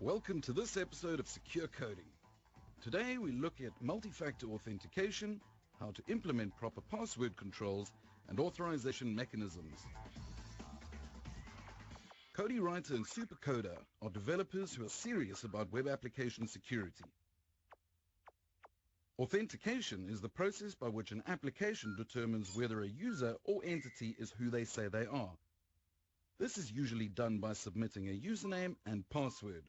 Welcome to this episode of Secure Coding. Today we look at multi-factor authentication, how to implement proper password controls, and authorization mechanisms. CodeWriter and Supercoder are developers who are serious about web application security. Authentication is the process by which an application determines whether a user or entity is who they say they are. This is usually done by submitting a username and password.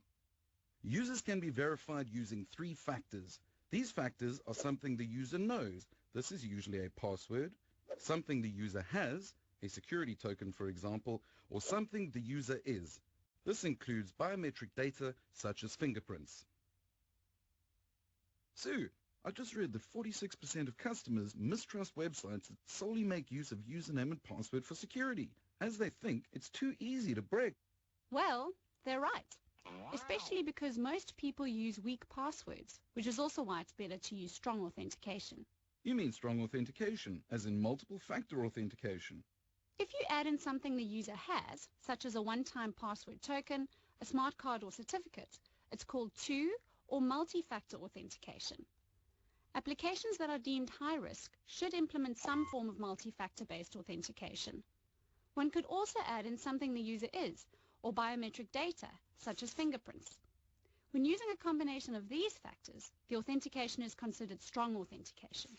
Users can be verified using 3 factors. These factors are something the user knows. This is usually a password, something the user has, a security token for example, or something the user is. This includes biometric data such as fingerprints. Sue, I just read that 46% of customers mistrust websites that solely make use of username and password for security, as they think it's too easy to break. Well, they're right. Especially because most people use weak passwords, which is also why it's better to use strong authentication. You mean strong authentication, as in multiple factor authentication? If you add in something the user has, such as a one-time password token, a smart card or certificate, it's called two- or multi-factor authentication. Applications that are deemed high risk should implement some form of multi-factor-based authentication. One could also add in something the user is, or biometric data, such as fingerprints. When using a combination of these factors, the authentication is considered strong authentication.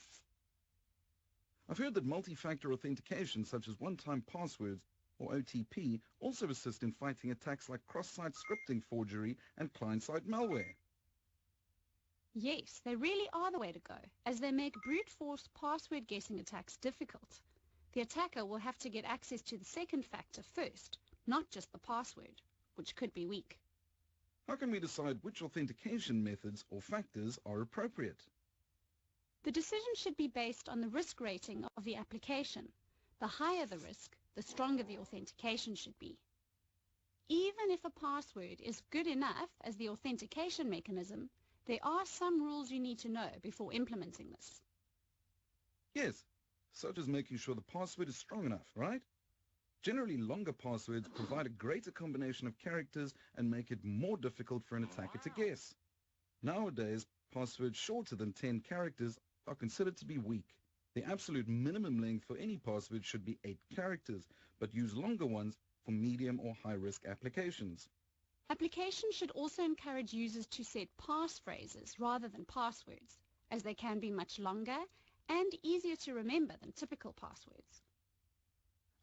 I've heard that multi-factor authentication, such as one-time passwords, or OTP, also assist in fighting attacks like cross-site scripting forgery and client-side malware. Yes, they really are the way to go, as they make brute force password guessing attacks difficult. The attacker will have to get access to the second factor first, not just the password, which could be weak. How can we decide which authentication methods or factors are appropriate? The decision should be based on the risk rating of the application. The higher the risk, the stronger the authentication should be. Even if a password is good enough as the authentication mechanism, there are some rules you need to know before implementing this. Yes, such as making sure the password is strong enough, right? Generally, longer passwords provide a greater combination of characters and make it more difficult for an attacker to guess. Nowadays, passwords shorter than 10 characters are considered to be weak. The absolute minimum length for any password should be 8 characters, but use longer ones for medium or high-risk applications. Applications should also encourage users to set passphrases rather than passwords, as they can be much longer and easier to remember than typical passwords.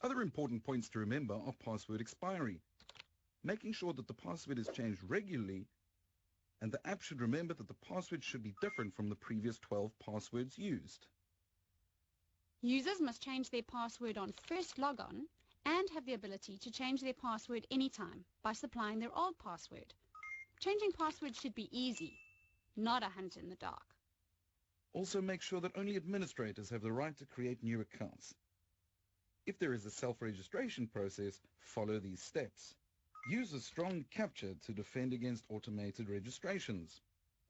Other important points to remember are password expiry, making sure that the password is changed regularly, and the app should remember that the password should be different from the previous 12 passwords used. Users must change their password on first logon and have the ability to change their password anytime by supplying their old password. Changing passwords should be easy, not a hunt in the dark. Also make sure that only administrators have the right to create new accounts. If there is a self-registration process, follow these steps. Use a strong captcha to defend against automated registrations.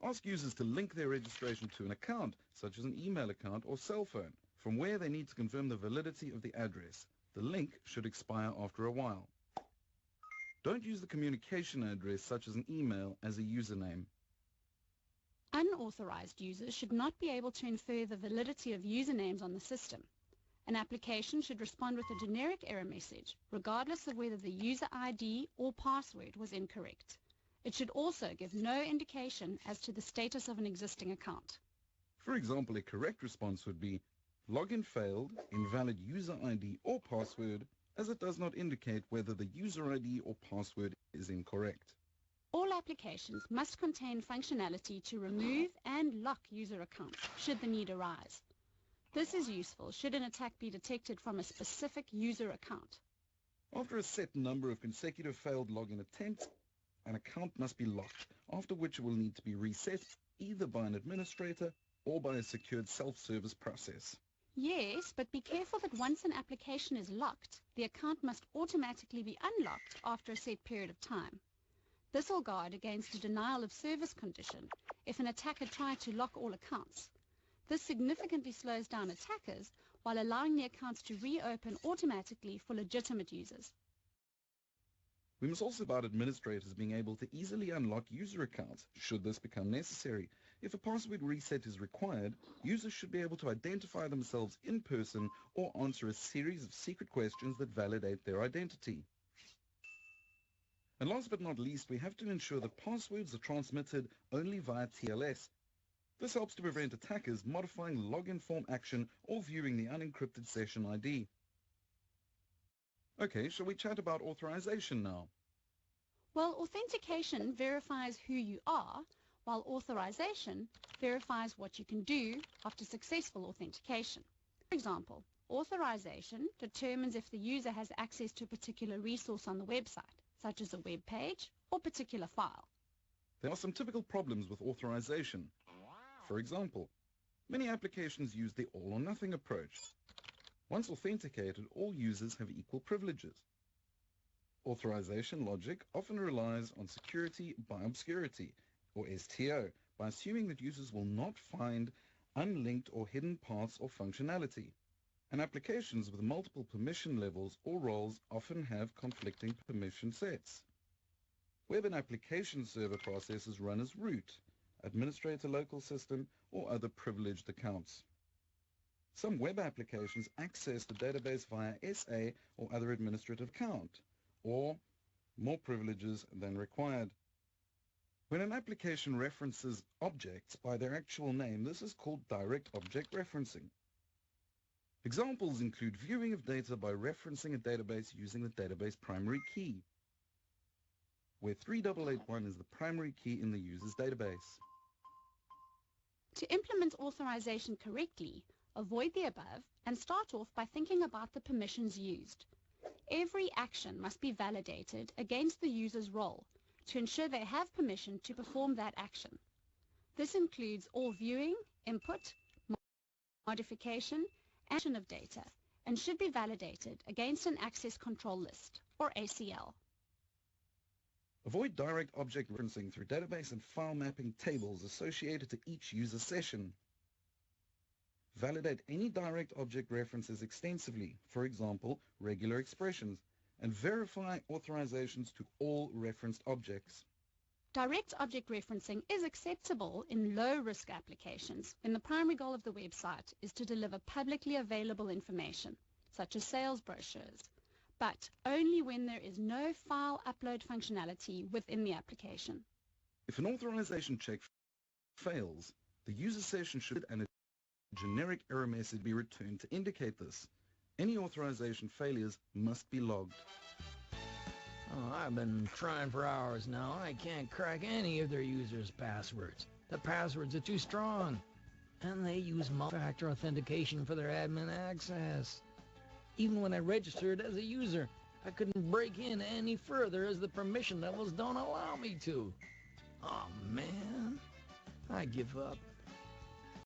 Ask users to link their registration to an account, such as an email account or cell phone, from where they need to confirm the validity of the address. The link should expire after a while. Don't use the communication address, such as an email, as a username. Unauthorized users should not be able to infer the validity of usernames on the system. An application should respond with a generic error message, regardless of whether the user ID or password was incorrect. It should also give no indication as to the status of an existing account. For example, a correct response would be, login failed, invalid user ID or password, as it does not indicate whether the user ID or password is incorrect. All applications must contain functionality to remove and lock user accounts, should the need arise. This is useful should an attack be detected from a specific user account. After a set number of consecutive failed login attempts, an account must be locked, after which it will need to be reset either by an administrator or by a secured self-service process. Yes, but be careful that once an application is locked, the account must automatically be unlocked after a set period of time. This will guard against a denial of service condition if an attacker tried to lock all accounts. This significantly slows down attackers while allowing the accounts to reopen automatically for legitimate users. We must also about administrators being able to easily unlock user accounts, should this become necessary. If a password reset is required, users should be able to identify themselves in person or answer a series of secret questions that validate their identity. And last but not least, we have to ensure that passwords are transmitted only via TLS. This helps to prevent attackers modifying login form action or viewing the unencrypted session ID. Okay, shall we chat about authorization now? Well, authentication verifies who you are, while authorization verifies what you can do after successful authentication. For example, authorization determines if the user has access to a particular resource on the website, such as a web page or particular file. There are some typical problems with authorization. For example, many applications use the all-or-nothing approach. Once authenticated, all users have equal privileges. Authorization logic often relies on security by obscurity, or STO, by assuming that users will not find unlinked or hidden parts or functionality. And applications with multiple permission levels or roles often have conflicting permission sets. Web and application server processes run as root, administrator local system, or other privileged accounts. Some web applications access the database via SA or other administrative account, or more privileges than required. When an application references objects by their actual name, this is called direct object referencing. Examples include viewing of data by referencing a database using the database primary key, where 3881 is the primary key in the user's database. To implement authorization correctly, avoid the above and start off by thinking about the permissions used. Every action must be validated against the user's role to ensure they have permission to perform that action. This includes all viewing, input, modification, and action of data, and should be validated against an access control list, or ACL. Avoid direct object referencing through database and file mapping tables associated to each user session. Validate any direct object references extensively, for example, regular expressions, and verify authorizations to all referenced objects. Direct object referencing is acceptable in low-risk applications when the primary goal of the website is to deliver publicly available information, such as sales brochures, but only when there is no file upload functionality within the application. If an authorization check fails, the user session should and a generic error message be returned to indicate this. Any authorization failures must be logged. Oh, I've been trying for hours now. I can't crack any of their users' passwords. The passwords are too strong. And they use multi-factor authentication for their admin access. Even when I registered as a user, I couldn't break in any further as the permission levels don't allow me to. Oh man, I give up.